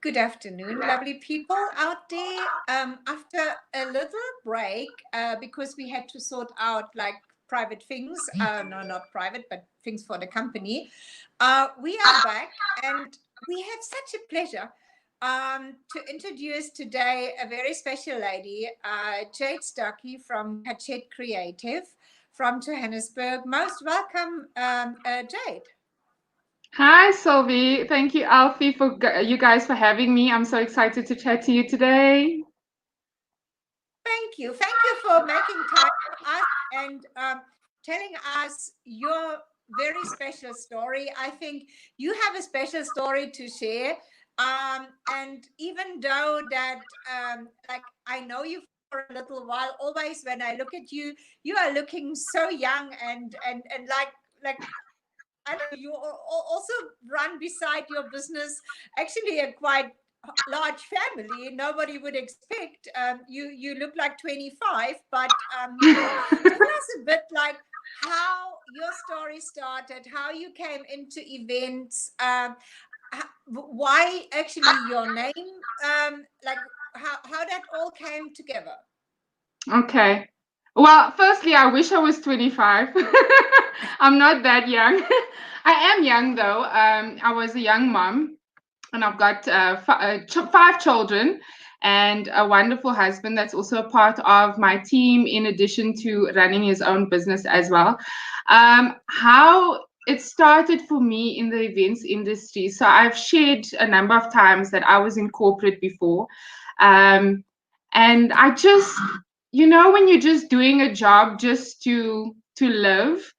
Good afternoon, lovely people out there. After a little break, because we had to sort out like private things, no, not private, but things for the company, we are back and we have such a pleasure to introduce today a very special lady, Jade Starkey from Cachet Creative from Johannesburg. Most welcome, Jade. Hi, Sylvie. Thank you, Alfie, for you guys for having me. I'm so excited to chat to you today. Thank you. Thank you for making time for us and telling us your very special story. I think you have a special story to share. And even though that, like, I know you for a little while, always when I look at you, you are looking so young and like I don't know, you also run beside your business actually a quite large family. Nobody would expect. You look like 25, but tell us a bit like how your story started, how you came into events, why actually your name, like how that all came together. Okay. Well, firstly, I wish I was 25. I'm not that young. I am young, though. I was a young mom, and I've got five children and a wonderful husband that's also a part of my team, in addition to running his own business as well. How it started for me in the events industry. So I've shared a number of times that I was in corporate before. Um, and I just, when you're just doing a job just to live,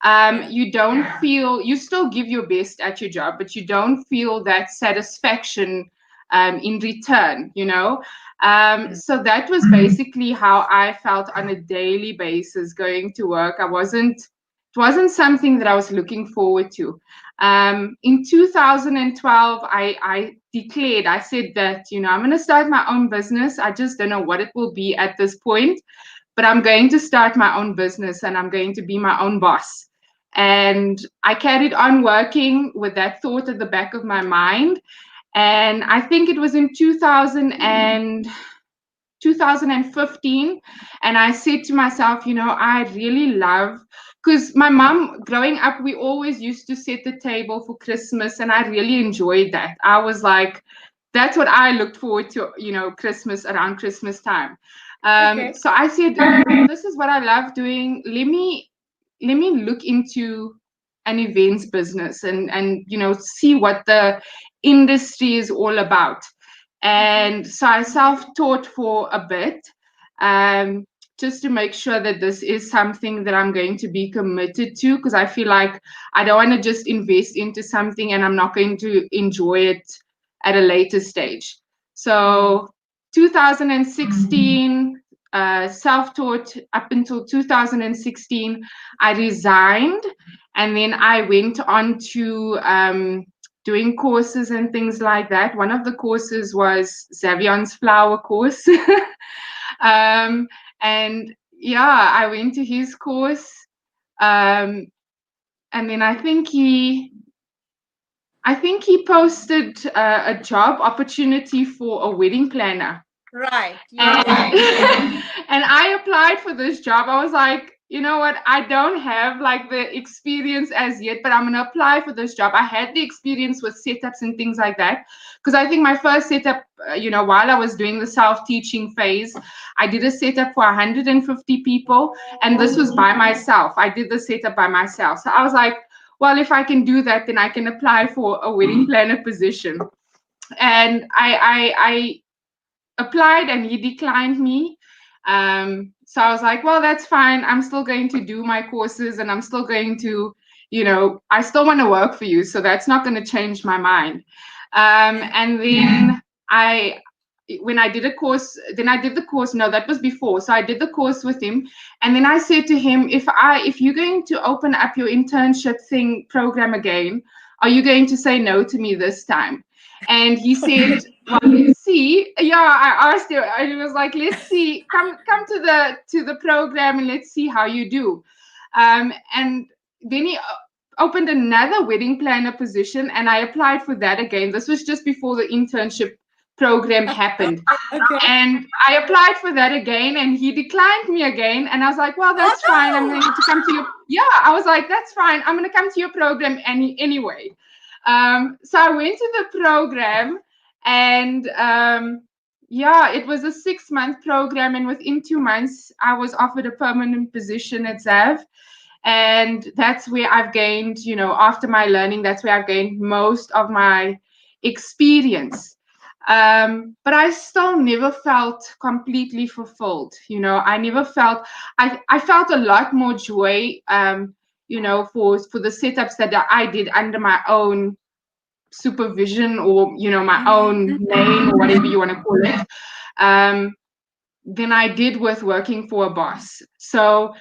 Yeah. you don't feel, you still give your best at your job, but you don't feel that satisfaction in return. So that was basically how I felt on a daily basis going to work. It wasn't something that I was looking forward to. In 2012, I declared, I said that, I'm going to start my own business. I just don't know what it will be at this point, but I'm going to start my own business and I'm going to be my own boss. And I carried on working with that thought at the back of my mind. And I think it was in 2015. And I said to myself, I really love, because my mom, growing up, we always used to set the table for Christmas. And I really enjoyed that. I was like, that's what I looked forward to, Christmas, around Christmas time. Okay. So I said, this is what I love doing. Let me look into an events business and see what the industry is all about. And so I self-taught for a bit, um, just to make sure that this is something that I'm going to be committed to, because I feel like I don't want to just invest into something and I'm not going to enjoy it at a later stage. Mm. So 2016, self-taught up until 2016, I resigned, and then I went on to doing courses and things like that. One of the courses was Xavion's flower course. um, and yeah, I went to his course. Um, and then I think he posted a job opportunity for a wedding planner. Right. You And, did. and I applied for this job. I was like, you know what? I don't have like the experience as yet, but I'm going to apply for this job. I had the experience with setups and things like that. Because I think my first setup, while I was doing the self-teaching phase, I did a setup for 150 people. And this was by myself. I did the setup by myself. So I was like, well, if I can do that, then I can apply for a wedding planner position. And I applied and he declined me. So I was like, well, that's fine. I'm still going to do my courses and I'm still going to, I still want to work for you. So that's not going to change my mind. And then I, when I did a course, then I did the course. No, that was before. So I did the course with him. And then I said to him, if you're going to open up your internship program again, are you going to say no to me this time? And he said, well, let's see. Yeah, I asked him, and he was like, let's see, come to the program and let's see how you do. And then he opened another wedding planner position, and I applied for that again. This was just before the internship program happened. Okay. And I applied for that again, and he declined me again. And I was like, well, that's fine. I'm going to come to your, I was like, that's fine. I'm going to come to your program anyway. So I went to the program, and it was a 6-month program. And within 2 months, I was offered a permanent position at ZAV. And that's where I've gained, after my learning, that's where I've gained most of my experience. But I still never felt completely fulfilled. I never felt, I felt a lot more joy, for the setups that I did under my own supervision, or, my own name, or whatever you want to call it, than I did with working for a boss. So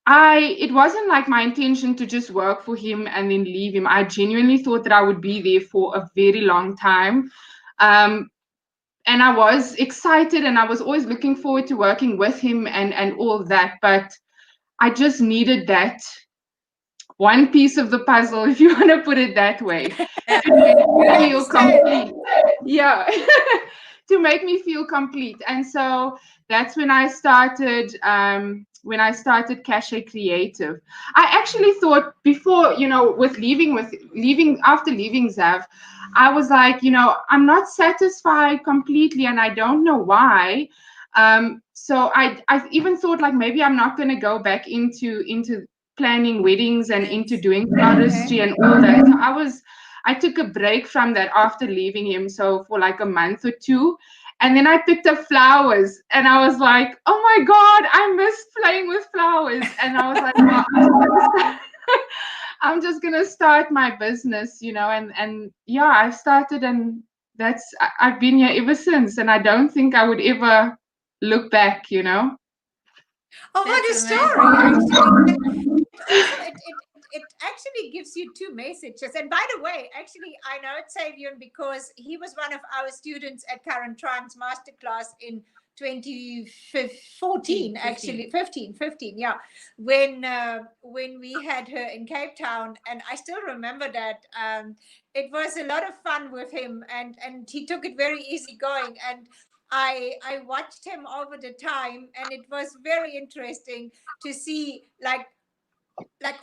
it wasn't like my intention to just work for him and then leave him. I genuinely thought that I would be there for a very long time. And I was excited, and I was always looking forward to working with him and all of that. But I just needed that one piece of the puzzle, if you want to put it that way, to make me feel complete. Yeah, to make me feel complete. And so that's when I started. When I started Cachet Creative, I actually thought before, after leaving ZAV, I was like, I'm not satisfied completely, and I don't know why. So I even thought like maybe I'm not going to go back into planning weddings and into doing floristry and all that. So I took a break from that after leaving him, so for like a month or two. And then I picked up flowers, and I was like, oh my God, I missed playing with flowers. And I was like, well, I'm just gonna start my business, and I've started, and I've been here ever since, and I don't think I would ever look back. Oh, what a story, actually. Also, it actually gives you two messages. And by the way, actually, I know Xavier because he was one of our students at Current Triumph's masterclass in 2014, actually 15, yeah, when we had her in Cape Town. And I still remember that. It was a lot of fun with him, and he took it very easygoing. And I watched him over the time, and it was very interesting to see like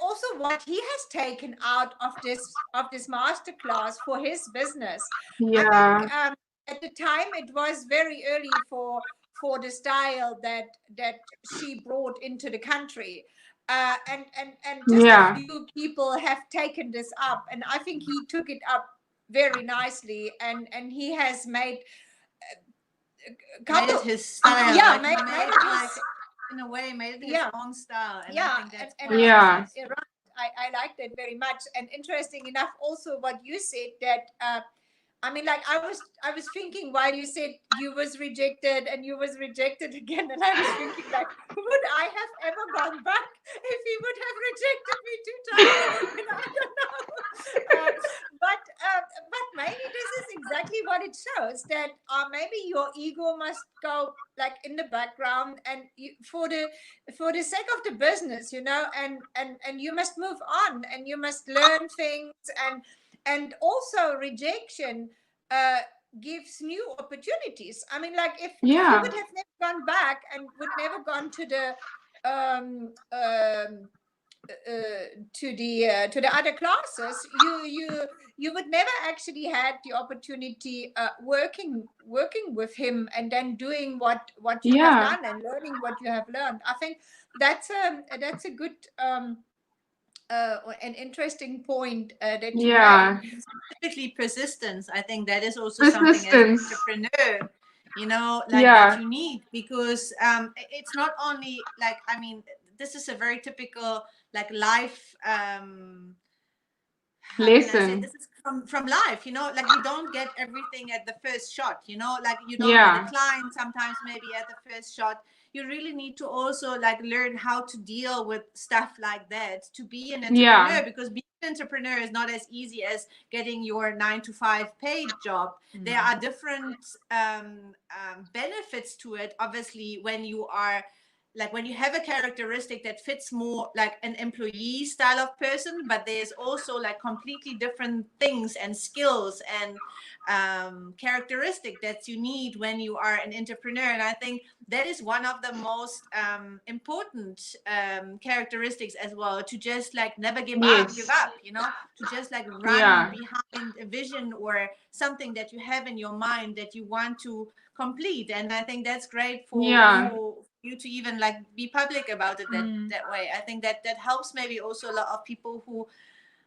also what he has taken out of this masterclass for his business. I think at the time it was very early for the style that she brought into the country. And just a few people have taken this up, and I think he took it up very nicely, and he has made a couple made it his style. made it his, in a way, made it his own style. And I think that's I like that very much. And interesting enough, also what you said, that I mean, like I was thinking while you said you was rejected and you was rejected again, and I was thinking like, would I have ever gone back if he would have rejected me 2 times? I don't know. But maybe this is exactly what it shows, that maybe your ego must go like in the background, and for the sake of the business, and you must move on, and you must learn things, and also rejection gives new opportunities. I mean, like if you would have never gone back and would never gone to the to the other classes, you would never actually had the opportunity working with him, and then doing what you have done, and learning what you have learned. I think that's a good an interesting point that you made. Specifically persistence. I think that is also something as an entrepreneur, that you need, because it's not only like, I mean, this is a very typical like life lesson. This is from life, like you don't get everything at the first shot, like you don't get a client sometimes maybe at the first shot. You really need to also like learn how to deal with stuff like that to be an entrepreneur, because being an entrepreneur is not as easy as getting your 9-to-5 paid job. There are different benefits to it, obviously, when you are like when you have a characteristic that fits more like an employee style of person, but there's also like completely different things and skills and characteristic that you need when you are an entrepreneur. And I think that is one of the most important characteristics as well, to just like never give up, you know, to just like run behind a vision or something that you have in your mind that you want to complete. And I think that's great for you to even like be public about it that way. I think that helps maybe also a lot of people who,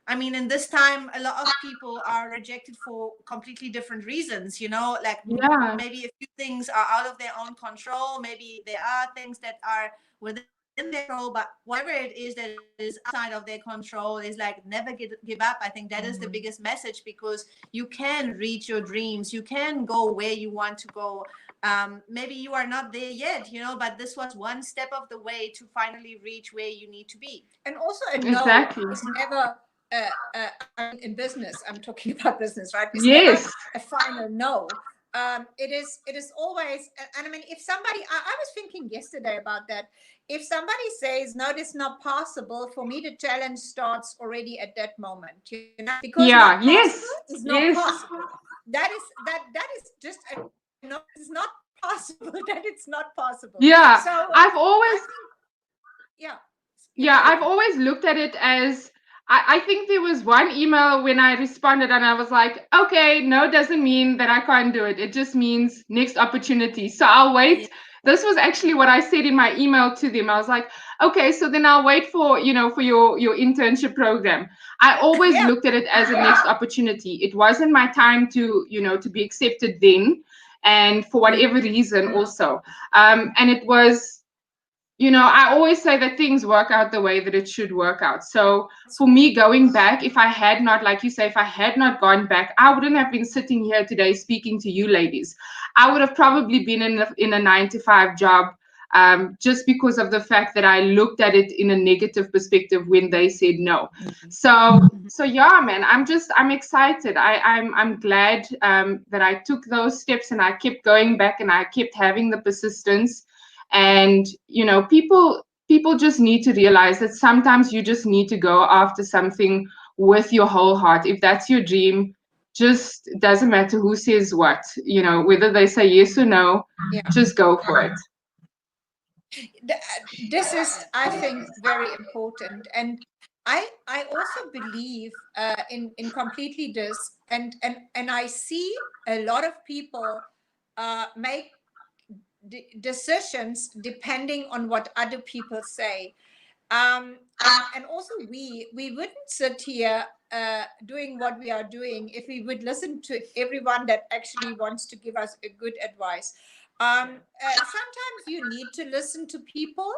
I mean, in this time, a lot of people are rejected for completely different reasons, you know, like maybe a few things are out of their own control. Maybe there are things that are within their control, but whatever it is that is outside of their control is like never give up. I think that is the biggest message, because you can reach your dreams. You can go where you want to go. Maybe you are not there yet, you know, but this was one step of the way to finally reach where you need to be. And also a no is never I mean, in business, I'm talking about business, right? It's never a final no. It is always, and I mean, if somebody, I was thinking yesterday about that. If somebody says no, it's not possible, for me, the challenge starts already at that moment, you know, because not possible is not possible. That is just a no. It's not possible. That it's not possible. Yeah. So I've always, I've always looked at it as, I think there was one email when I responded and I was like, okay, no doesn't mean that I can't do it. It just means next opportunity. So I'll wait. Yeah. This was actually what I said in my email to them. I was like, okay, so then I'll wait for, you know, for your internship program. I always looked at it as a next opportunity. It wasn't my time to, you know, to be accepted then. And for whatever reason also. And it was, you know, I always say that things work out the way that it should work out. So for me, going back, if I had not, like you say, if I had not gone back, I wouldn't have been sitting here today speaking to you ladies. I would have probably been in a 9-to-5 job, just because of the fact that I looked at it in a negative perspective when they said no. So yeah, man, I'm excited. I'm glad that I took those steps and I kept going back and I kept having the persistence. And, you know, people just need to realize that sometimes you just need to go after something with your whole heart. If that's your dream, just doesn't matter who says what, you know, whether they say yes or no, just go for it. This is, I think, very important. And I also believe in completely this. And I see a lot of people make decisions depending on what other people say, and also we wouldn't sit here doing what we are doing if we would listen to everyone that actually wants to give us a good advice. Sometimes you need to listen to people,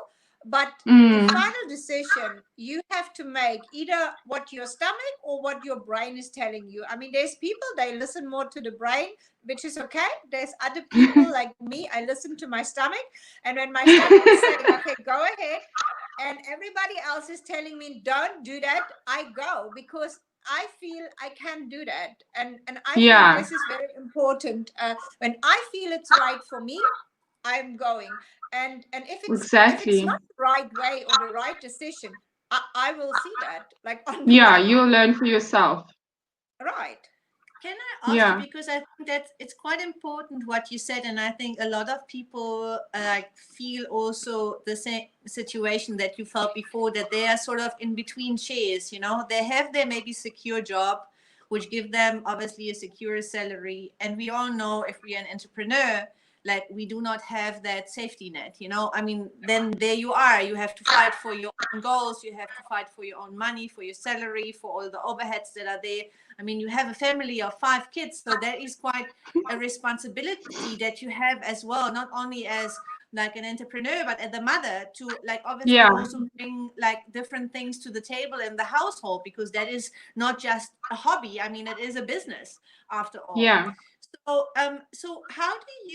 but the final decision you have to make, either what your stomach or what your brain is telling you. I mean, there's people, they listen more to the brain, which is okay. There's other people like me, I listen to my stomach, and when my stomach is saying, okay, go ahead, and everybody else is telling me don't do that, I go, because I feel I can do that. And I think this is very important. When I feel it's right for me, I'm going. And if it's not the right way or the right decision, I will see that, like, on the way. You'll learn for yourself. Right. Can I ask you, because I think that it's quite important what you said, and I think a lot of people feel also the same situation that you felt before, that they are sort of in between chairs, you know, they have their maybe secure job, which give them obviously a secure salary, and we all know if we're an entrepreneur, like, we do not have that safety net, you know. I mean, then there you are, you have to fight for your own goals, you have to fight for your own money, for your salary, for all the overheads that are there. I mean, you have a family of 5 kids, so that is quite a responsibility that you have as well, not only as like an entrepreneur, but as a mother, to like obviously also bring like different things to the table in the household, because that is not just a hobby. I mean, it is a business after all. So how did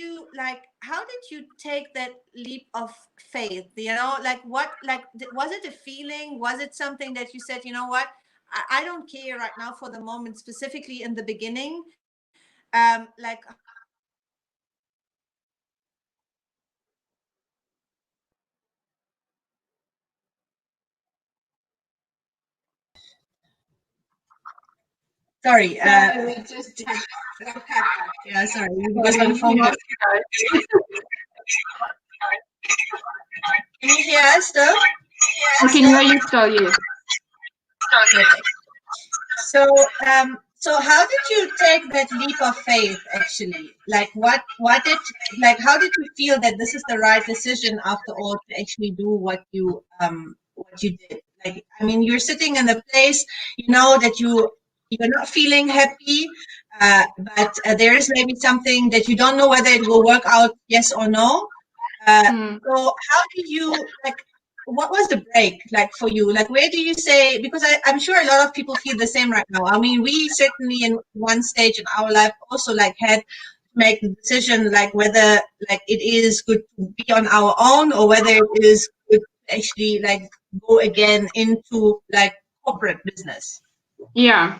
you take that leap of faith? You know, like, what, like, was it a feeling? Was it something that you said, you know what, I don't care right now for the moment, specifically in the beginning? Like, how did you take that leap of faith? Sorry, So we just yeah, sorry, because sorry, my phone was. Can you hear us still? I can hear you still, yes. Perfect. So, so how did you take that leap of faith? Actually, like what did, like, how did you feel that this is the right decision after all to actually do what you did? Like, I mean, you're sitting in a place, you know, that you're not feeling happy, but there is maybe something that you don't know whether it will work out, yes or no. So how do you, like, what was the break like for you? Like, where do you say, because I'm sure a lot of people feel the same right now. I mean, we certainly in one stage in our life also like had to make the decision, like whether like it is good to be on our own or whether it is good to actually like go again into like corporate business. Yeah.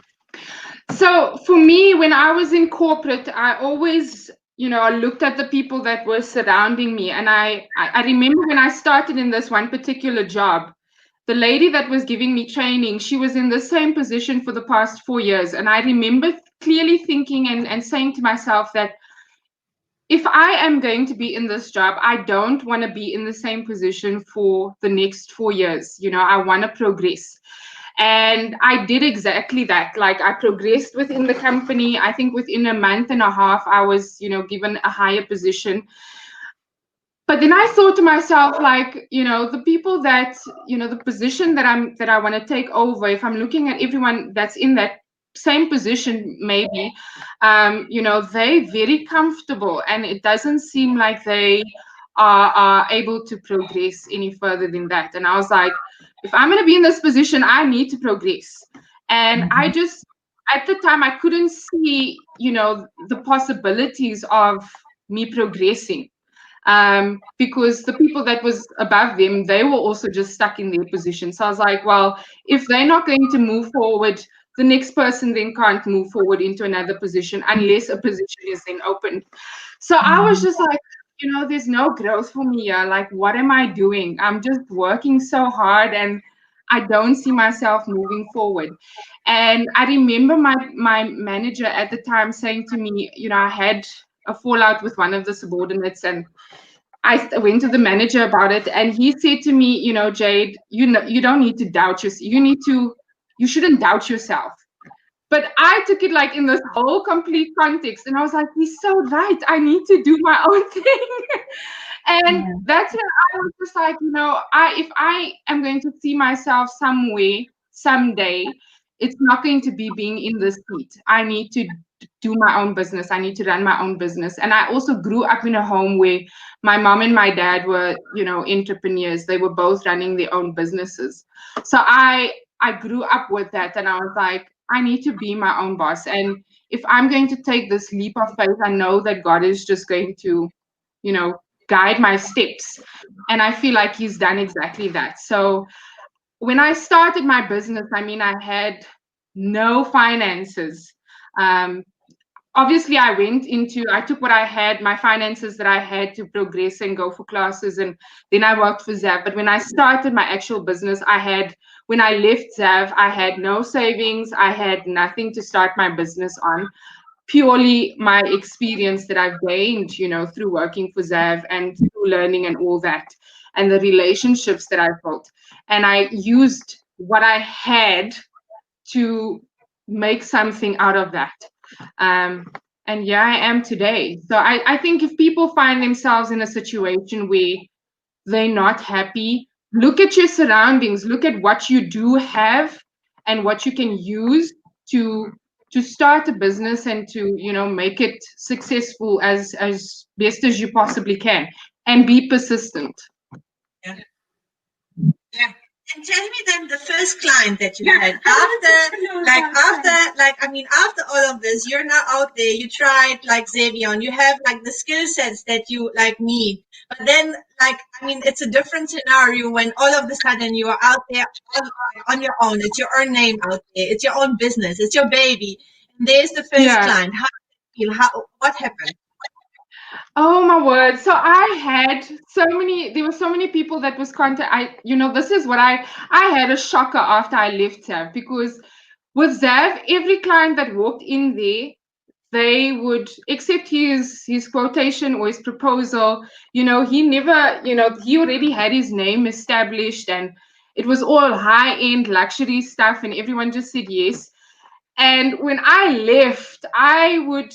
So for me, when I was in corporate, I always, I looked at the people that were surrounding me. And I remember when I started in this one particular job, the lady that was giving me training, she was in the same position for the past 4 years. And I remember clearly thinking and saying to myself that if I am going to be in this job, I don't want to be in the same position for the next 4 years. I want to progress. And I did exactly that. Like, I progressed within the company. I think within a month and a half, I was, given a higher position. But then I thought to myself, like, the people that, the position that I want to take over, if I'm looking at everyone that's in that same position, maybe, they're very comfortable, and it doesn't seem like they are able to progress any further than that. And I was like, if I'm going to be in this position, I need to progress. And I just, at the time, I couldn't see, the possibilities of me progressing, because the people that was above them, they were also just stuck in their position. So I was like, well, if they're not going to move forward, the next person then can't move forward into another position unless a position is then open. So I was just like, there's no growth for me here. Like, what am I doing? I'm just working so hard and I don't see myself moving forward. And I remember my manager at the time saying to me, I had a fallout with one of the subordinates, and I went to the manager about it, and he said to me, Jade, you don't need to doubt yourself. You shouldn't doubt yourself. But I took it like in this whole complete context, and I was like, he's so right. I need to do my own thing. And that's when I was just like, if I am going to see myself somewhere someday, it's not going to be being in this seat. I need to do my own business. I need to run my own business. And I also grew up in a home where my mom and my dad were, entrepreneurs. They were both running their own businesses. So I grew up with that, and I was like, I need to be my own boss. And if I'm going to take this leap of faith, I know that God is just going to, guide my steps. And I feel like he's done exactly that. So when I started my business, I had no finances. Obviously, I took what I had, my finances that I had to progress and go for classes, and then I worked for Zav. But when I started my actual business, when I left Zav, I had no savings. I had nothing to start my business on, purely my experience that I've gained, through working for Zav and through learning and all that, and the relationships that I've built. And I used what I had to make something out of that. And yeah, I am today. So I think if people find themselves in a situation where they're not happy, look at your surroundings, look at what you do have and what you can use to start a business and to make it successful as best as you possibly can, and be persistent. Yeah. Yeah. And tell me then the first client that you had after all of this, you're now out there, you tried like Xavier, you have like the skill sets that you like need. But then it's a different scenario when all of a sudden you are out there on your own. It's your own name out there. It's your own business. It's your baby. And there's the first client. How do you feel? What happened? Oh my word. So there were so many people that was this is what I had a shocker after I left Tab, because with Zav, every client that walked in there, they would accept his quotation or his proposal. He never, he already had his name established, and it was all high-end luxury stuff, and everyone just said yes. And when I left, I would,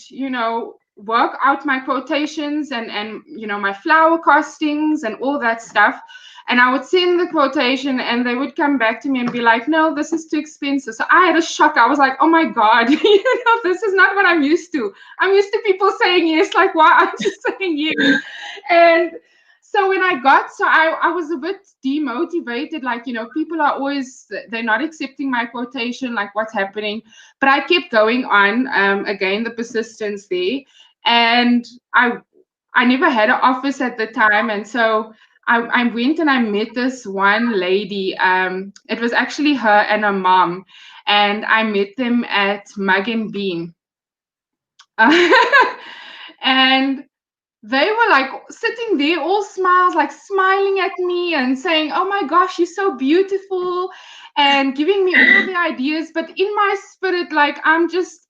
work out my quotations and my flower costings and all that stuff. And I would send the quotation and they would come back to me and be like, no, this is too expensive. So I had a shock. I was like, oh my God, this is not what I'm used to. I'm used to people saying yes, like, why aren't you saying yes? And so when I was a bit demotivated, like, people are always, they're not accepting my quotation, like what's happening. But I kept going on, again, the persistence there. And I never had an office at the time. And so I went and I met this one lady. It was actually her and her mom. And I met them at Mug and Bean. And they were like sitting there, all smiles, like smiling at me and saying, oh my gosh, you're so beautiful, and giving me all the ideas. But in my spirit, like, I'm just,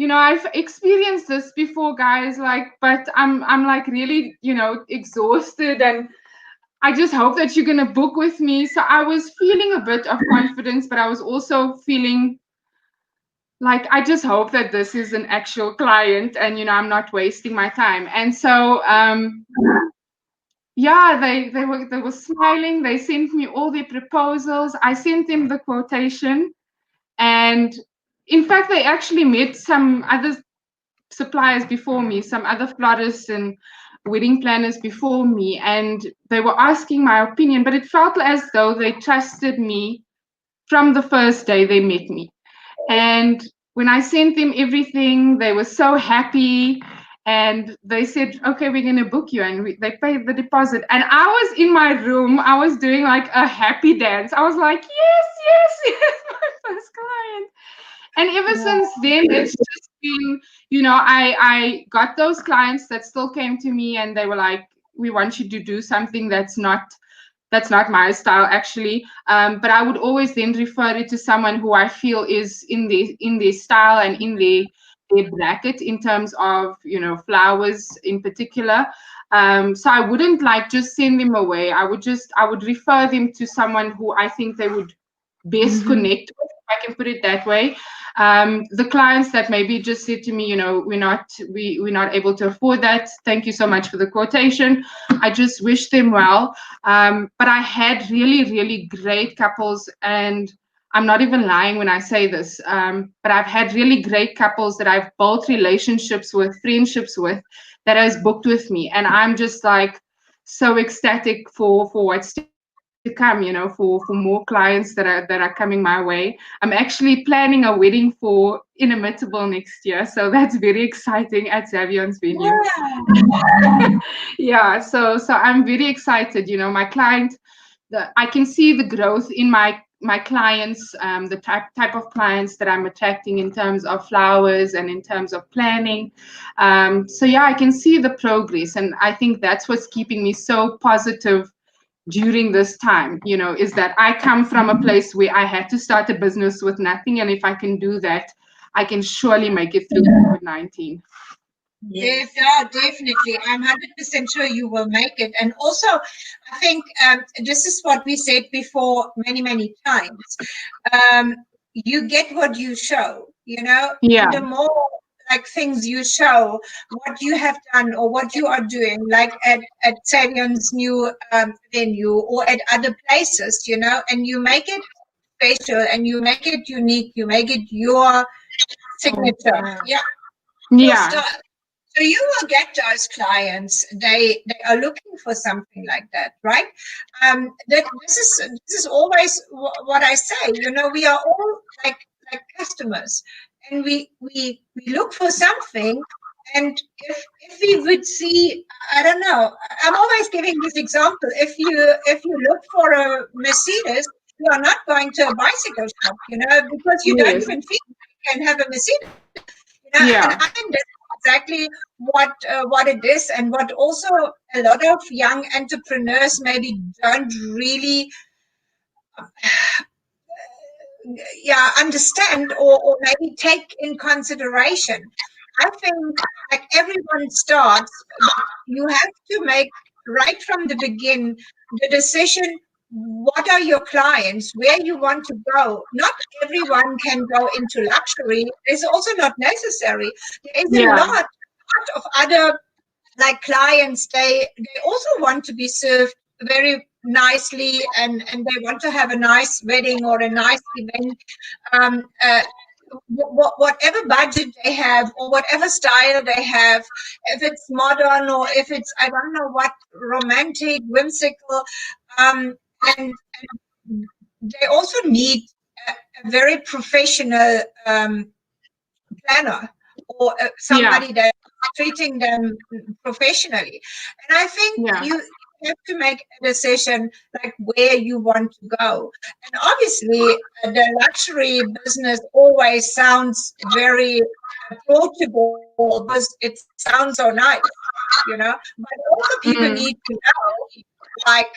I've experienced this before, guys, like, but I'm like really, exhausted, and I just hope that you're going to book with me. So I was feeling a bit of confidence, but I was also feeling like, I just hope that this is an actual client and, I'm not wasting my time. And so, yeah, they were smiling. They sent me all their proposals. I sent them the quotation. And in fact, they actually met some other suppliers before me, some other florists and wedding planners before me, and they were asking my opinion, but it felt as though they trusted me from the first day they met me. And when I sent them everything, they were so happy. And they said, okay, we're going to book you. And they paid the deposit. And I was in my room. I was doing like a happy dance. I was like, yes, yes, yes, my first client. And ever since then, it's just been, I got those clients that still came to me and they were like, we want you to do something that's not my style, actually. But I would always then refer it to someone who I feel is in their style and in their bracket in terms of, flowers in particular. So I wouldn't like just send them away. I would refer them to someone who I think they would best connect with, if I can put it that way. The clients that maybe just said to me, we're not able to afford that. Thank you so much for the quotation. I just wish them well. But I had really, really great couples, and I'm not even lying when I say this. But I've had really great couples that I've built relationships with, friendships with, that has booked with me, and I'm just like so ecstatic for what's to come, for more clients that are coming my way. I'm actually planning a wedding for Inimitable next year, so that's very exciting at Zavion's venue. Yeah, so I'm very excited. My client, I can see the growth in my clients, the type of clients that I'm attracting in terms of flowers and in terms of planning. So yeah, I can see the progress, and I think that's what's keeping me so positive during this time, is that I come from a place where I had to start a business with nothing. And if I can do that, I can surely make it through COVID-19. Yes, yeah, definitely. I'm 100% sure you will make it. And also, I think this is what we said before many, many times. You get what you show, Yeah. and the more like things you show, what you have done or what you are doing, like at Savion's new venue or at other places, and you make it special and you make it unique, you make it your signature. Yeah. Yeah. So you will get those clients. They are looking for something like that, right? This is always what I say. We are all like customers, and we look for something. And if we would see, I don't know. I'm always giving this example. If you look for a Mercedes, you are not going to a bicycle shop, because you don't even feel you can have a Mercedes. Yeah. And I think that's exactly what it is, and what also a lot of young entrepreneurs maybe don't really understand or maybe take in consideration. I think like everyone starts, but you have to make right from the begin the decision. What are your clients? Where you want to go? Not everyone can go into luxury. It's also not necessary. There is a Yeah. lot of other like clients. They also want to be served very nicely, and they want to have a nice wedding or a nice event. um, uh, Whatever budget they have or whatever style they have, if it's modern or if it's, I don't know what, romantic, whimsical, and they also need a very professional planner or Yeah. somebody that's treating them professionally. And I think Yeah. you have to make a decision like where you want to go. And obviously, the luxury business always sounds very approachable because it sounds so nice, you know. But also, people Mm. need to know, like,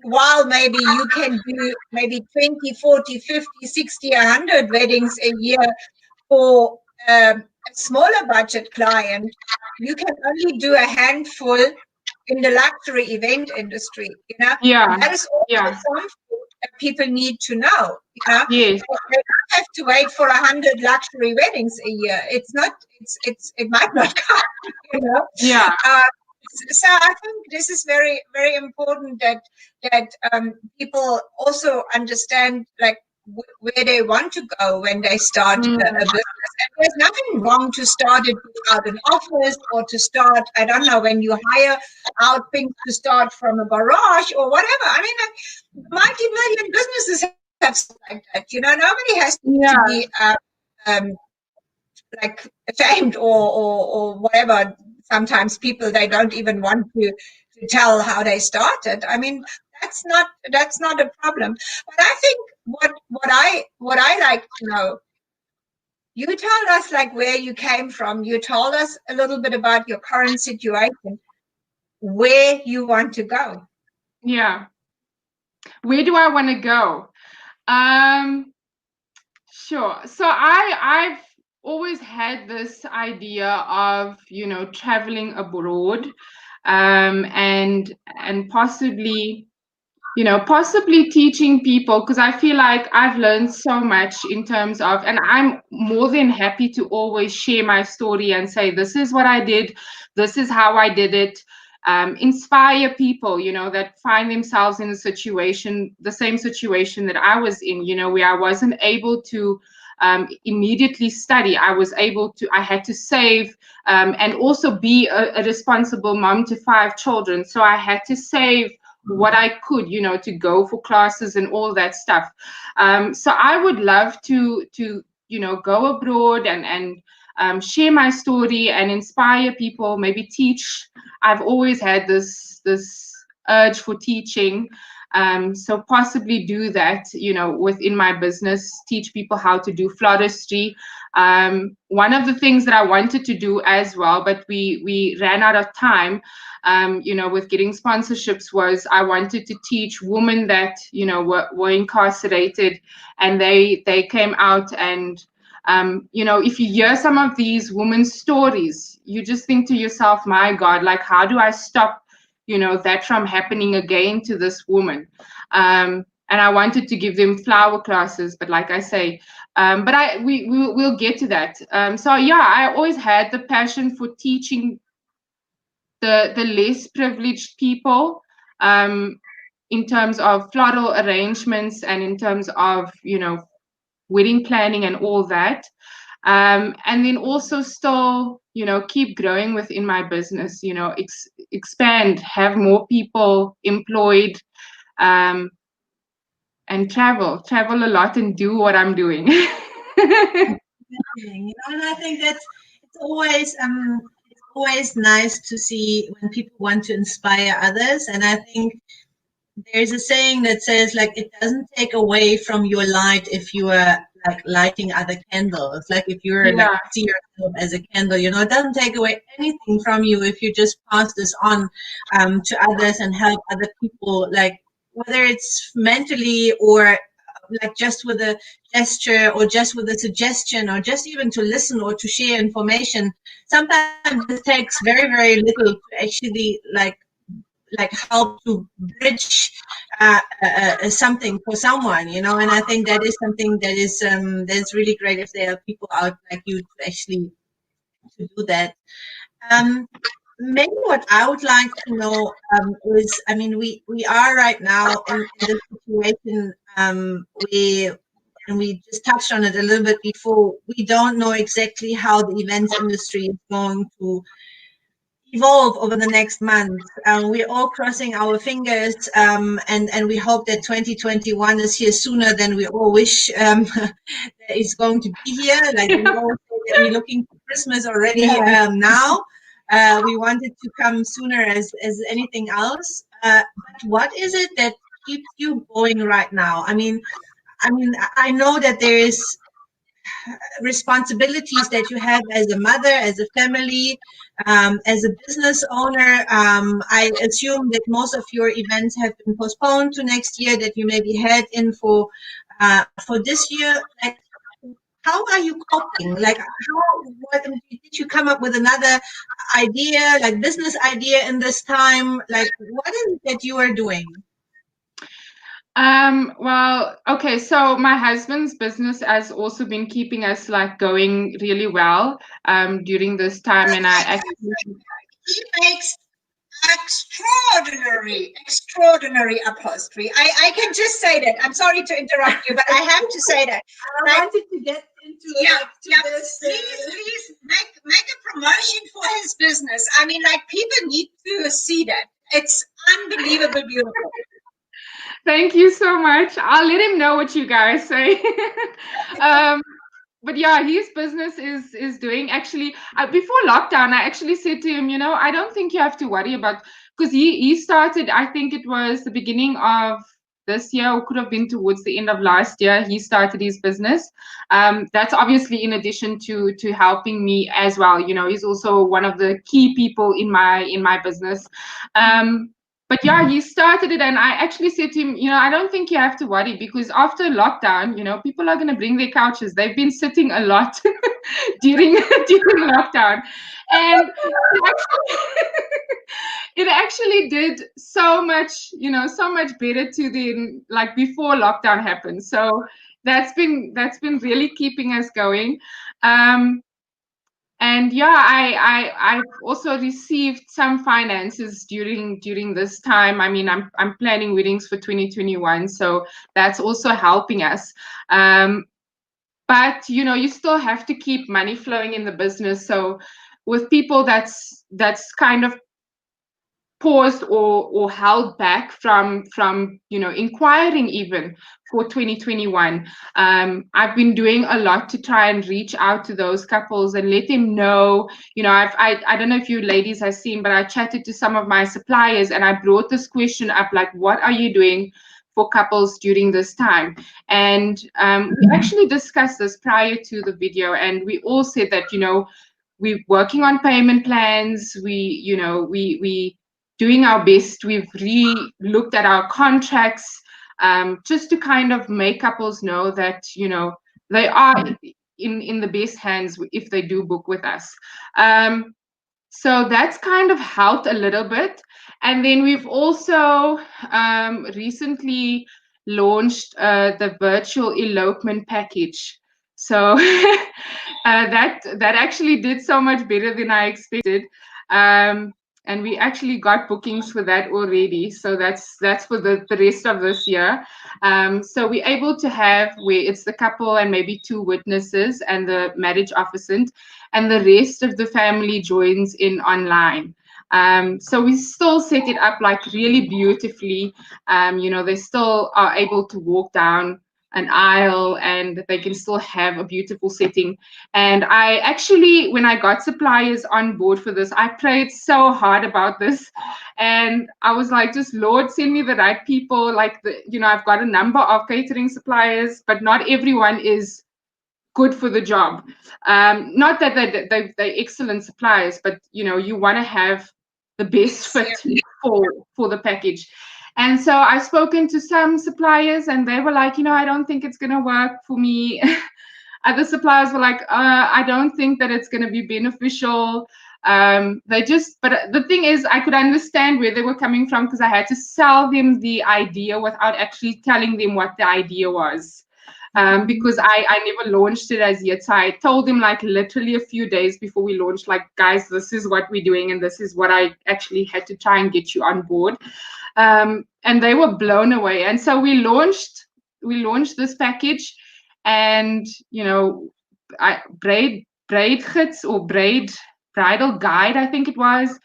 while maybe you can do maybe 20, 40, 50, 60, 100 weddings a year for a smaller budget client, you can only do a handful in the luxury event industry. Yeah. That is also Yeah. something that people need to know. Yes. They don't have to wait for 100 luxury weddings a year. It's not. It might not come. You know. Yeah. Uh, so I think this is very, very important that people also understand like where they want to go when they start a Mm. business. And there's nothing wrong to start it without an office or to start, I don't know, when you hire out things to start from a garage or whatever. I mean, multi-million businesses have stuff like that. Nobody has to Yeah. be um, like ashamed or whatever. Sometimes people, they don't even want to tell how they started. I mean, that's not a problem. But I think what I like to know, you told us like where you came from. You told us a little bit about your current situation, where you want to go. Yeah. Where do I want to go? Um, sure. So I've always had this idea of, traveling abroad, and possibly teaching people, because I feel like I've learned so much in terms of, and I'm more than happy to always share my story and say, this is what I did, this is how I did it. Inspire people, that find themselves in the same situation that I was in, where I wasn't able to immediately study. I had to save, and also be a responsible mom to 5 children. So I had to save what I could, to go for classes and all that stuff. So I would love to go abroad and share my story and inspire people, maybe teach. I've always had this urge for teaching. So possibly do that, within my business, teach people how to do floristry. One of the things that I wanted to do as well, but we ran out of time, with getting sponsorships, was I wanted to teach women that, were incarcerated, and they came out. And if you hear some of these women's stories, you just think to yourself, my God, like, how do I stop, that from happening again to this woman? And I wanted to give them flower classes, but like I say, but we'll get to that. So yeah, I always had the passion for teaching the less privileged people, in terms of floral arrangements and in terms of, wedding planning and all that. And then also still, keep growing within my business, expand, have more people employed, and travel a lot and do what I'm doing. And I think it's always nice to see when people want to inspire others. And I think there's a saying that says, like, it doesn't take away from your light if you are like lighting other candles. Like, if you're like Yeah. see yourself as a candle, it doesn't take away anything from you if you just pass this on to others and help other people, like whether it's mentally or like just with a gesture or just with a suggestion or just even to listen or to share information. Sometimes this takes very, very little to actually like help to bridge something for someone, you know. And I think that is something that's really great if there are people out like you to actually to do that. Um, Maybe what I would like to know is, I mean, we are right now in this situation. We and we just touched on it a little bit before. We don't know exactly how the events industry is going to evolve over the next month. We're all crossing our fingers, and we hope that 2021 is here sooner than we all wish that it's going to be here. Like we always say that we're looking for Christmas already now. We want it to come sooner as anything else. But what is it that keeps you going right now? I know that there is responsibilities that you have as a mother, as a family, as a business owner. I assume that most of your events have been postponed to next year, that you maybe had in for this year. Like, how are you coping? Like, what did you come up with another idea, like business idea in this time? Like, what is it that you are doing? Well, okay, so my husband's business has also been keeping us like going really well during this time, and I actually He makes extraordinary upholstery. I can just say that. I'm sorry to interrupt you, but I have to say that. I wanted to get into this. Please make a promotion for his business. I mean, like, people need to see that. It's unbelievable beautiful. Thank you so much. I'll let him know what you guys say. But yeah, his business is doing actually. Before lockdown, I actually said to him, I don't think you have to worry about, because he started. I think it was the beginning of this year, or could have been towards the end of last year. He started his business. That's obviously in addition to helping me as well. He's also one of the key people in my business. But yeah, he started it, and I actually said to him, I don't think you have to worry, because after lockdown, people are going to bring their couches. They've been sitting a lot during lockdown, and it actually did so much, so much better to them, like before lockdown happened. So that's been really keeping us going. And yeah, I've also received some finances during this time. I mean, I'm planning weddings for 2021, so that's also helping us. But you still have to keep money flowing in the business. So with people that's kind of paused or held back from inquiring even for 2021, I've been doing a lot to try and reach out to those couples and let them know. I don't know if you ladies have seen, but I chatted to some of my suppliers, and I brought this question up, like, what are you doing for couples during this time? And we actually discussed this prior to the video, and we all said that we're working on payment plans. We doing our best. We've re-looked at our contracts, just to kind of make couples know that they are in the best hands if they do book with us. So that's kind of helped a little bit. And then we've also recently launched the virtual elopement package. So that actually did so much better than I expected. And we actually got bookings for that already. So that's for the rest of this year. So we're able to have where it's the couple and maybe 2 witnesses and the marriage officiant, and the rest of the family joins in online. So we still set it up like really beautifully. They still are able to walk down an aisle, and they can still have a beautiful setting. And I actually, when I got suppliers on board for this, I prayed so hard about this, and I was like, just Lord, send me the right people. Like, I've got a number of catering suppliers, but not everyone is good for the job. Not that they're excellent suppliers, but you want to have the best fit for the package. And so I've spoken to some suppliers and they were like, I don't think it's going to work for me. Other suppliers were like, I don't think that it's going to be beneficial. But the thing is, I could understand where they were coming from because I had to sell them the idea without actually telling them what the idea was. Because I never launched it as yet. So I told them like literally a few days before we launched, like, guys, this is what we're doing and this is what I actually had to try and get you on board. And they were blown away. And so we launched this package, and braid gids or bridal guide, I think it was,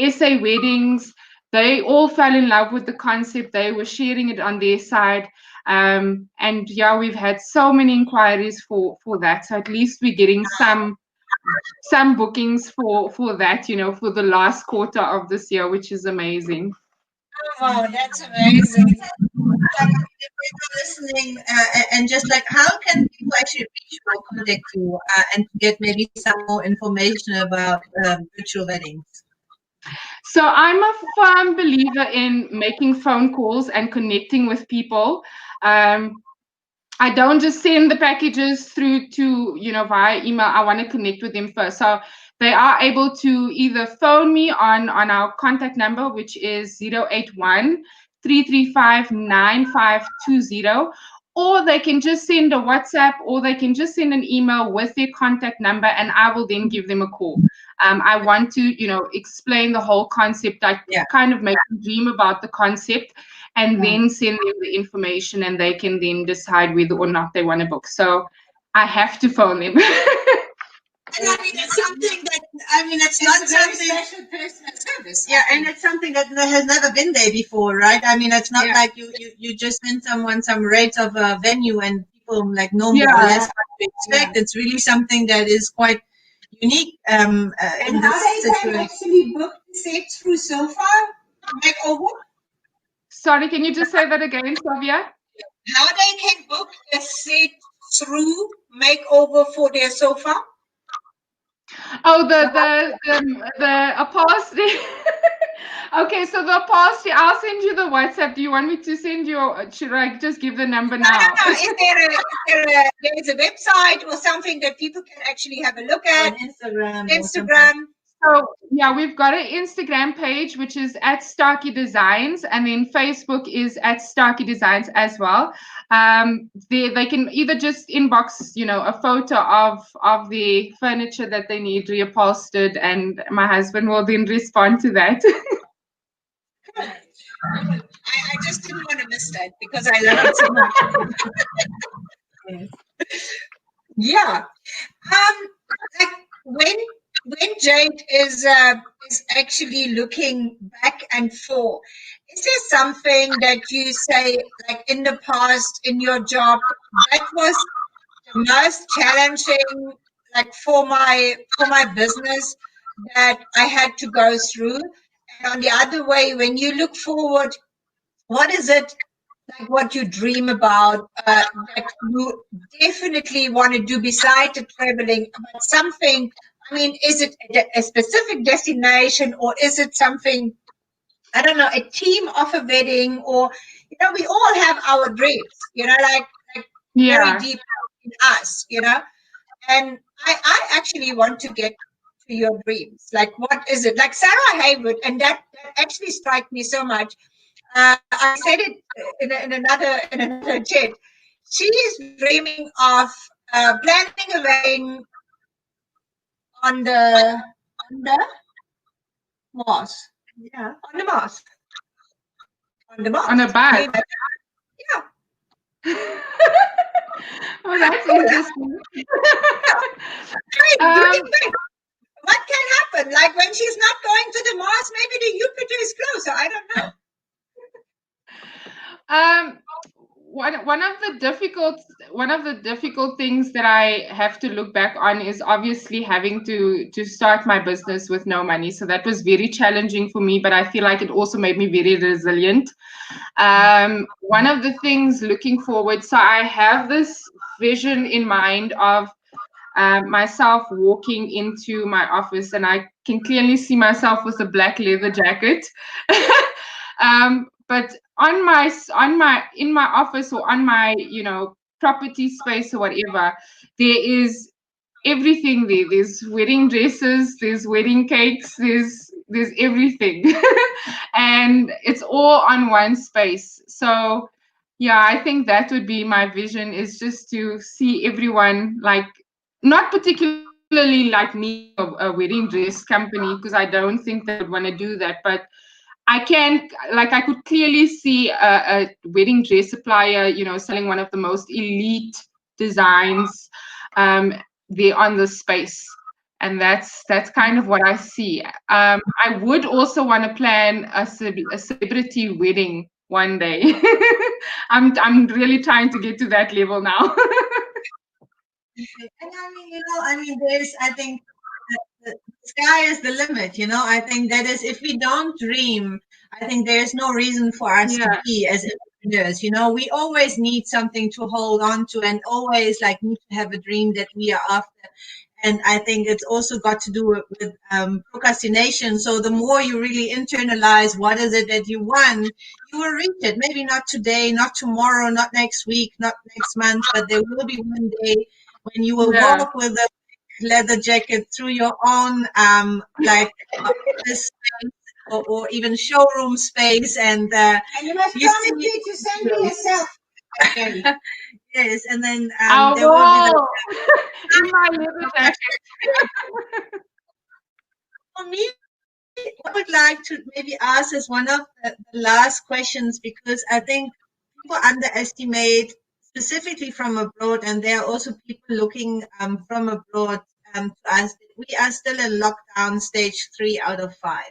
SA weddings, they all fell in love with the concept. They were sharing it on their side. And yeah, we've had so many inquiries for that. So at least we're getting some bookings for that, for the last quarter of this year, which is amazing. Oh, that's amazing. Listening and just like, how can people actually reach you or contact you and get maybe some more information about virtual weddings? So I'm a firm believer in making phone calls and connecting with people. I don't just send the packages through to, via email. I want to connect with them first. So they are able to either phone me on our contact number, which is 081-335-9520, or they can just send a WhatsApp, or they can just send an email with their contact number, and I will then give them a call. I want to, explain the whole concept. I kind of make them dream about the concept, and then send them the information, and they can then decide whether or not they want to book. So I have to phone them. And it's something that, it's not something special personal service. Yeah, and it's something that has never been there before, right? It's not like you just send someone some rates of a venue and people like know more or less what to expect. It's really something that is quite unique. And how they can actually book the set through Sofa Makeover? Sorry, can you just say that again, Sylvia? How they can book a set through Makeover for their sofa? Oh, the upholstery. Okay, so the upholstery, I'll send you the WhatsApp. Do you want me to send you, or should I just give the number now? No. Is there's a website or something that people can actually have a look at? Instagram. So yeah, we've got an Instagram page, which is @Starkey Designs, and then Facebook is @Starkey Designs as well. They can either just inbox, a photo of the furniture that they need reupholstered, and my husband will then respond to that. I just didn't want to miss that because I love it so much. Yeah. Like when Jade is actually looking back and forth, is there something that you say, like in the past in your job, that was the most challenging, like for my business, that I had to go through? And on the other way, when you look forward, what is it like what you dream about that you definitely want to do beside the traveling, but something, is it a specific destination, or is it something, I don't know, a team of a wedding, or, we all have our dreams, like very deep in us, and I actually want to get to your dreams. Like, what is it? Like Sarah Haywood, and that actually struck me so much. I said it in another chat. She is dreaming of planning a wedding on the Mars. Yeah, on the Mars. On the Mars. On a bus. Yeah. Oh, that's interesting. What can happen? Like when she's not going to the Mars, maybe the Jupiter is closer. I don't know. One of the difficult things that I have to look back on is obviously having to start my business with no money. So that was very challenging for me, but I feel like it also made me very resilient. One of the things looking forward, so I have this vision in mind of myself walking into my office, and I can clearly see myself with a black leather jacket. but in my office or on my, property space or whatever, there is everything there. There's wedding dresses, there's wedding cakes, there's everything. And it's all on one space. So yeah, I think that would be my vision, is just to see everyone, like, not particularly like me, a wedding dress company, because I don't think they would want to do that, but I could clearly see a wedding dress supplier, selling one of the most elite designs there on the space. And that's kind of what I see. I would also want to plan a celebrity wedding one day. I'm really trying to get to that level now. And I think the sky is the limit, I think that is, if we don't dream, I think there's no reason for us to Yeah, be as entrepreneurs. We always need something to hold on to, and always like need to have a dream that we are after. And I think it's also got to do with procrastination. So the more you really internalize what is it that you want, you will reach it. Maybe not today, not tomorrow, not next week, not next month, but there will be one day when you will yeah. walk with a leather jacket through your own office space, or even showroom space, and you must you promise see. me to send me yourself. Okay. Yes, and then I there will be the will. In my leather jacket. for me, I would like to maybe ask as one of the last questions, because I think people underestimate, specifically from abroad, and there are also people looking from abroad to us. We are still in lockdown stage 3 out of 5.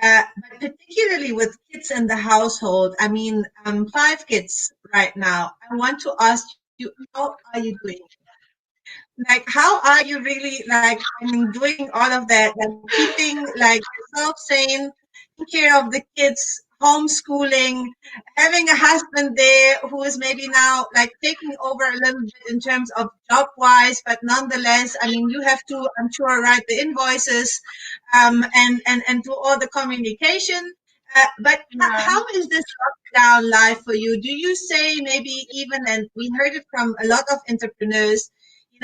But particularly with kids in the household, 5 kids right now. I want to ask you, how are you doing? Like, how are you really, doing all of that, like keeping like yourself sane, taking care of the kids, homeschooling, having a husband there who is maybe now like taking over a little bit in terms of job wise, but nonetheless, you have to, I'm sure, write the invoices, and do all the communication. But Yeah. how is this lockdown life for you? Do you say maybe even, and we heard it from a lot of entrepreneurs,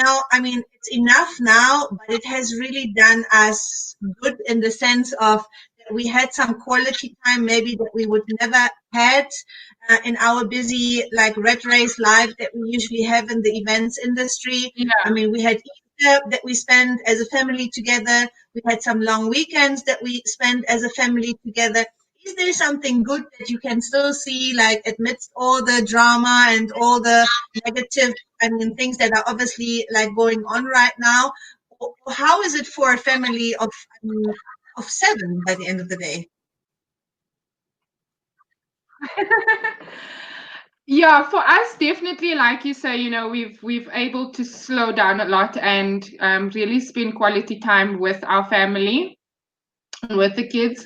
it's enough now, but it has really done us good in the sense of that we had some quality time maybe that we would never had in our busy, like, red race life that we usually have in the events industry. Yeah. We had Easter that we spent as a family together. We had some long weekends that we spent as a family together. Is there something good that you can still see, like, amidst all the drama and all the negative, things that are obviously like going on right now? How is it for a family of 7 by the end of the day? Yeah, for us, definitely, like you say, we've able to slow down a lot and really spend quality time with our family and with the kids.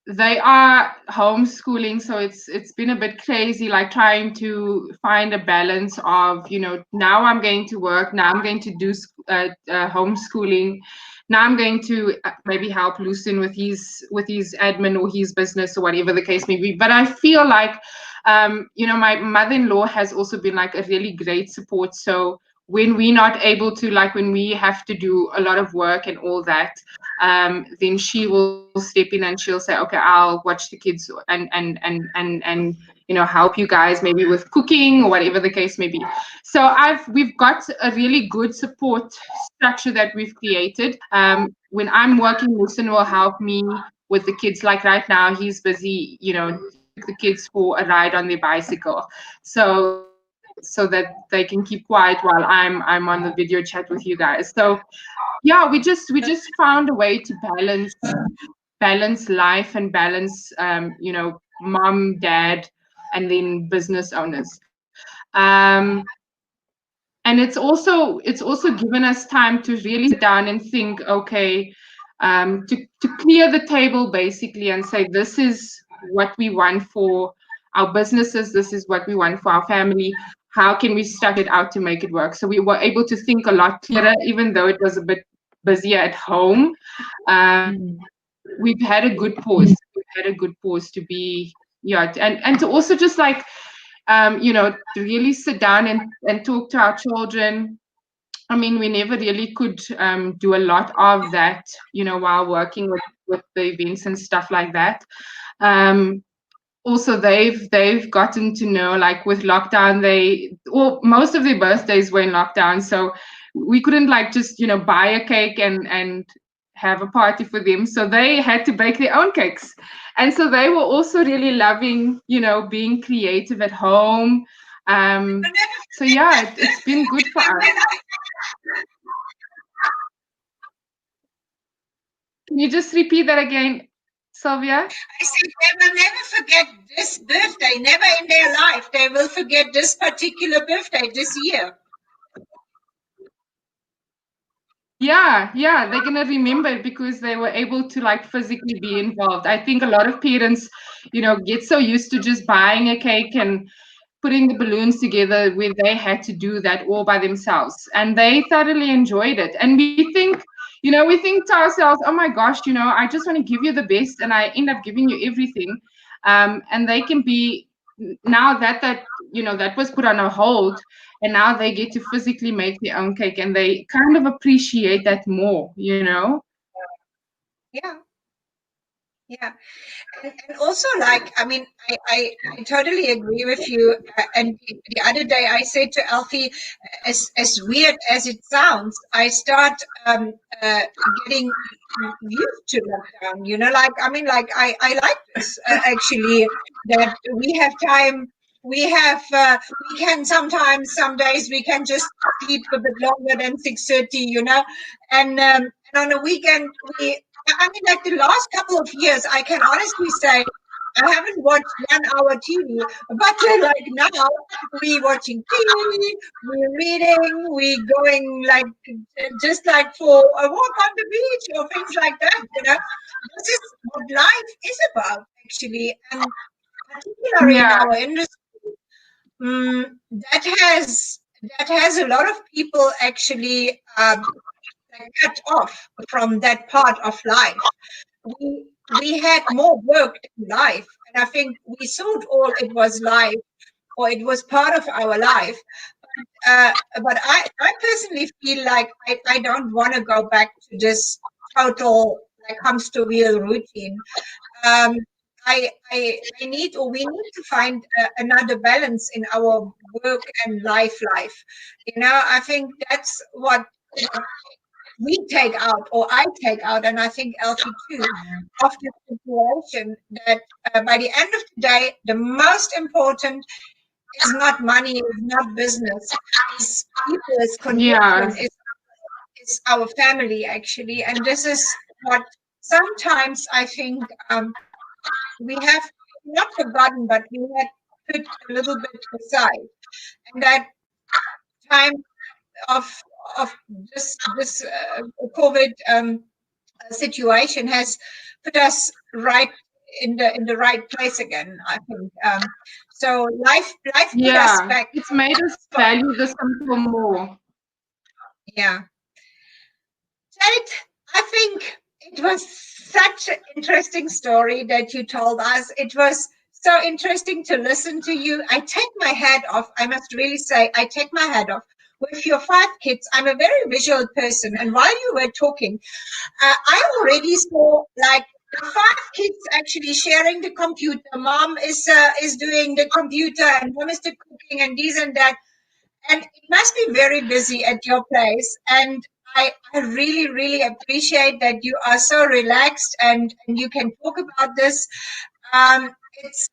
They are homeschooling, so it's been a bit crazy, like trying to find a balance of, now I'm going to work, now I'm going to do homeschooling, now I'm going to maybe help Lucien with his admin or his business or whatever the case may be. But I feel like my mother-in-law has also been like a really great support. So when we're not able to, like when we have to do a lot of work and all that, then she will step in and she'll say, okay, I'll watch the kids and help you guys maybe with cooking or whatever the case may be. So we've got a really good support structure that we've created. When I'm working, Wilson will help me with the kids. Like right now, he's busy, he took the kids for a ride on their bicycle. So that they can keep quiet while I'm on the video chat with you guys. So yeah, we just found a way to balance life and balance mom, dad, and then business owners. And it's also given us time to really sit down and think, okay, to clear the table basically and say, this is what we want for our businesses, this is what we want for our family, how can we structure it out to make it work? So we were able to think a lot clearer, even though it was a bit busier at home. We've had a good pause. had a good pause to be, and to also just like, to really sit down and talk to our children. I mean, we never really could do a lot of that, while working with the events and stuff like that. Also, they've gotten to know, like with lockdown, most of their birthdays were in lockdown, so we couldn't like just buy a cake and have a party for them, so they had to bake their own cakes. And so they were also really loving being creative at home. So yeah, it's been good for us. Can you just repeat that again, Sylvia? I said they will never forget this birthday. Never in their life they will forget this particular birthday this year. Yeah, they're gonna remember it because they were able to like physically be involved. I think a lot of parents, get so used to just buying a cake and putting the balloons together where they had to do that all by themselves, and they thoroughly enjoyed it. And we think to ourselves, oh my gosh, I just want to give you the best, and I end up giving you everything. And they can be, now that was put on a hold, and now they get to physically make their own cake, and they kind of appreciate that more. Yeah. And also, like, I mean, I totally agree with you. And the other day I said to Alfie, as weird as it sounds, I start getting used to lockdown. Like, I mean, like, I like this actually, that we have time. We can sometimes, some days we can just sleep a bit longer than 6:30, and on a weekend I mean, like the last couple of years, I can honestly say I haven't watched 1 hour TV, but like now we watching TV, we're reading, we going like just like for a walk on the beach or things like that. This is what life is about actually, and particularly in our industry, that has a lot of people actually cut off from that part of life. We had more work in life, and I think we thought all it was life, or it was part of our life. But I personally feel like I don't want to go back to this total like hamster wheel routine. I need, or we need to find another balance in our work and life. I think that's what we take out, or I take out, and I think Elsie too, of the situation, that by the end of the day, the most important is not money, is not business, is people, is connection, is our family actually. And this is what sometimes I think we have not forgotten, but we had put a little bit aside. And that time of this COVID situation has put us right in the right place again, I think. So life put us back. It's made us value the simple more. Yeah. Jade, I think it was such an interesting story that you told us. It was so interesting to listen to you. I take my hat off. I must really say, I take my hat off. With your 5 kids, I'm a very visual person. And while you were talking, I already saw like the 5 kids actually sharing the computer. Mom is doing the computer, and mom is the cooking and this and that. And it must be very busy at your place. And I really, really appreciate that you are so relaxed and you can talk about this.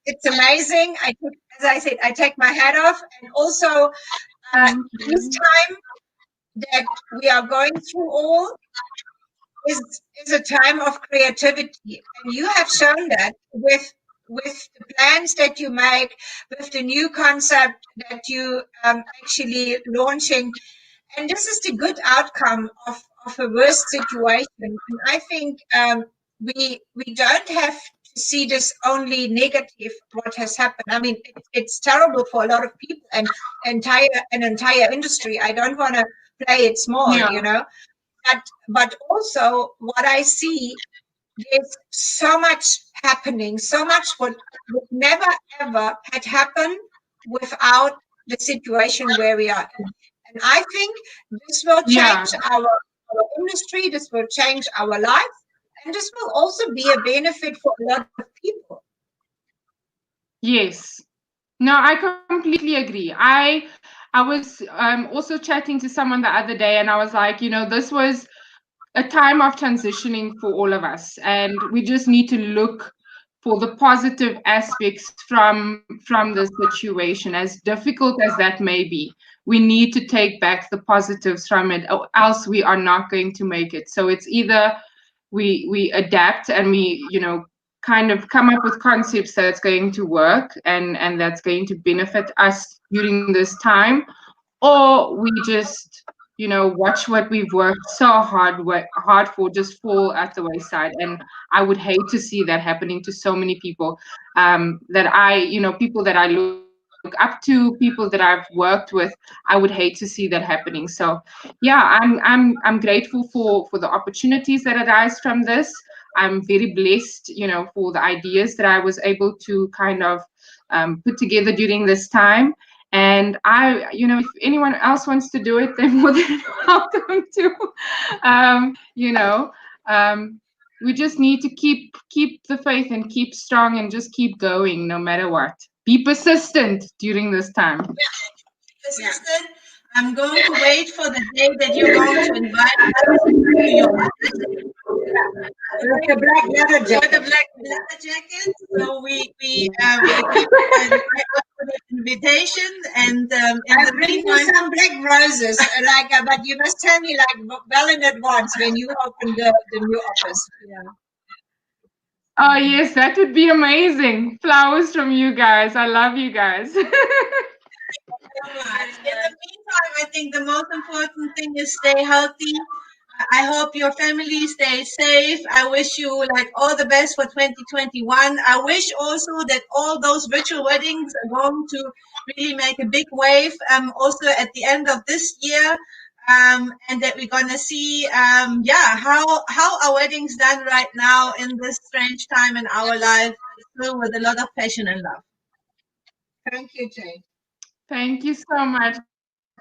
It's amazing. As I said, I take my hat off. And also, this time that we are going through all is a time of creativity, and you have shown that with the plans that you make, with the new concept that you actually launching, and this is the good outcome of a worst situation. And I think we don't have to see this only negative what has happened. I mean, it's terrible for a lot of people and an entire industry. I don't want to play it small, but also what I see, there's so much happening. So much would never ever had happened without the situation where we are in. And I think this will change our industry, this will change our life, and this will also be a benefit for a lot of people. Yes. No, I completely agree. I was also chatting to someone the other day, and I was like, this was a time of transitioning for all of us, and we just need to look for the positive aspects from this situation, as difficult as that may be. We need to take back the positives from it, or else we are not going to make it. So it's either we adapt and we kind of come up with concepts that's going to work and that's going to benefit us during this time, or we just watch what we've worked so hard for just fall at the wayside. And I would hate to see that happening to so many people, that people that I look up to, people that I've worked with. I would hate to see that happening. So yeah, I'm grateful for the opportunities that arise from this. I'm very blessed, for the ideas that I was able to kind of put together during this time. And if anyone else wants to do it, they're more than welcome to. You know, we just need to keep the faith and keep strong and just keep going no matter what. Be persistent during this time. Persistent. I'm going to wait for the day that you're going to invite us to your with the black leather jacket. With the black leather jacket. So we invite us for the invitation, and in the bring you meantime, some black roses, but you must tell me well in advance when you open the new office. Yeah. Oh yes, that would be amazing. Flowers from you guys. I love you guys. so much. In the meantime, I think the most important thing is stay healthy. I hope your family stays safe. I wish you all the best for 2021. I wish also that all those virtual weddings are going to really make a big wave also at the end of this year. And that we're gonna see how our weddings done right now in this strange time in our life, still with a lot of passion and love. Thank you, Jade. Thank you so much,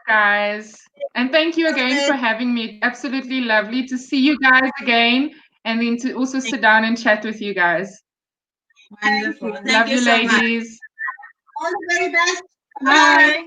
guys. And thank you again for having me. It's absolutely lovely to see you guys again, and then to also sit down and chat with you guys. Wonderful. Love you, so much. ladies. All the very best. Bye. Bye.